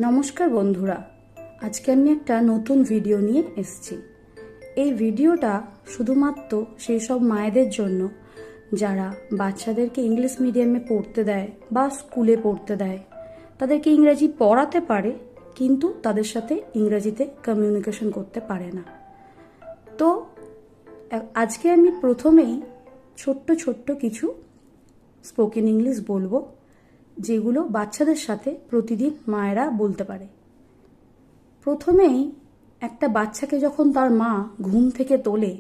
নমস্কার বন্ধুরা, আজকে আমি একটা নতুন ভিডিও নিয়ে এসেছি। এই ভিডিওটা শুধুমাত্র সেই সব মায়েদের জন্য যারা বাচ্চাদেরকে ইংলিশ মিডিয়ামে পড়তে দেয় বা স্কুলে পড়তে দেয়, তাদেরকে ইংরাজি পড়াতে পারে কিন্তু তাদের সাথে ইংরাজিতে কমিউনিকেশন করতে পারে না। তো আজকে আমি প্রথমেই ছোট্ট ছোট্ট কিছু স্পোকেন ইংলিশ বলবো, যেগুলো বাচ্চাদের সাথে প্রতিদিন মায়েরা বলতে পারে। প্রথমেই একটা বাচ্চাকে যখন তার মা ঘুম থেকে তোলে,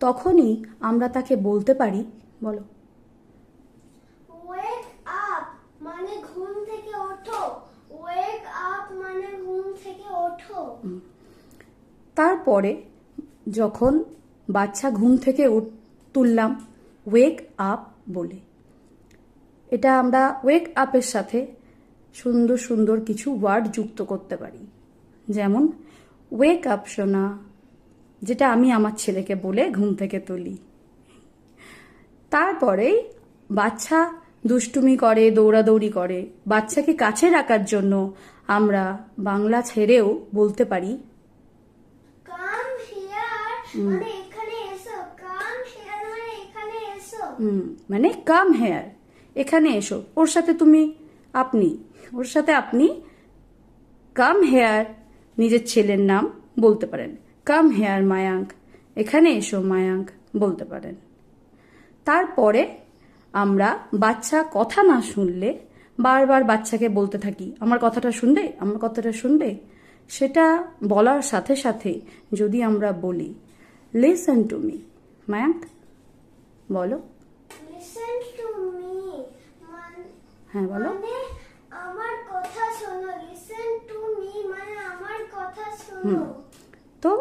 তখনই আমরা তাকে বলতে পারি, বলো, ওয়েক আপ মানে ঘুম থেকে ওঠো। ওয়েক আপ মানে ঘুম থেকে ওঠো। তারপরে যখন বাচ্চা ঘুম থেকে তুললাম, ওয়েক আপ বলে। এটা আমরা ওয়েক আপের সাথে সুন্দর সুন্দর কিছু ওয়ার্ড যুক্ত করতে পারি, যেমন ওয়েক আপ সোনা, যেটা আমি আমার ছেলেকে বলে ঘুম থেকে তুলি। তারপরেই বাচ্চা দুষ্টুমি করে, দৌড়াদৌড়ি করে, বাচ্চাকে কাছে রাখার জন্য আমরা বাংলা ছেড়েও বলতে পারি, কাম হিয়ার মানে এখানে এসো। কাম হিয়ার মানে এখানে এসো। মানে কাম হেয়ার, এখানে এসো। ওর সাথে তুমি আপনি, ওর সাথে আপনি কাম হেয়ার নিজের ছেলের নাম বলতে পারেন। কাম হেয়ার মায়াঙ্ক, এখানে এসো মায়াঙ্ক বলতে পারেন। তারপরে আমরা বাচ্চা কথা না শুনলে বারবার বাচ্চাকে বলতে থাকি, আমার কথাটা শুনবে, আমার কথাটা শুনবে। সেটা বলার সাথে সাথে যদি আমরা বলি, লিসেন টু মি মায়াঙ্ক, বলো। লিসেন টু মি হ্যাঁ বলো। মানে আমার কথা শোনো। লিসেন টু মি মানে আমার কথা শোনো। তো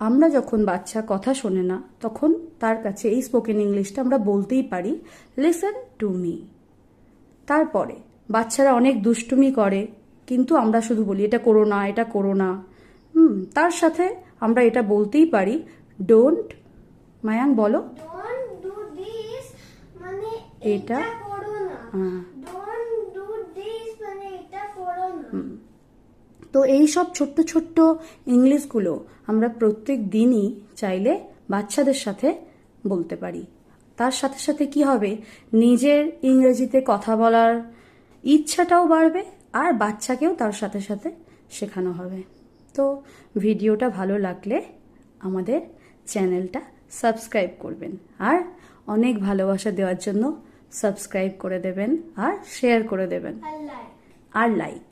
আমরা যখন বাচ্চা কথা শোনে না, তখন তার কাছে এই স্পোকেন ইংলিশটা আমরা বলতেই পারি, লিসেন টু মি। তারপরে বাচ্চারা অনেক দুষ্টুমি করে, কিন্তু আমরা শুধু বলি এটা করো না, এটা করো না। তার সাথে আমরা এটা বলতেই পারি, ডোন্ট, মায়াং বলো। ডোন্ট ডু দিস মানে এটা এটা করো না। ডোন্ট ডু দিস মানে এটা করো না। তো এই সব ছোট্ট ছোট্ট ইংলিশগুলো আমরা প্রত্যেক দিনই চাইলে বাচ্চাদের সাথে বলতে পারি। তার সাথে সাথে কি হবে, নিজের ইংরেজিতে কথা বলার ইচ্ছাটাও বাড়বে, আর বাচ্চাকেও তার সাথে সাথে শেখানো হবে। তো ভিডিওটা ভালো লাগলে আমাদের চ্যানেলটা সাবস্ক্রাইব করবেন, আর অনেক ভালোবাসা দেওয়ার জন্য সাবস্ক্রাইব করে দেবেন আর শেয়ার করে দেবেন আল্লাহ আর লাইক।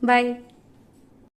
বাই।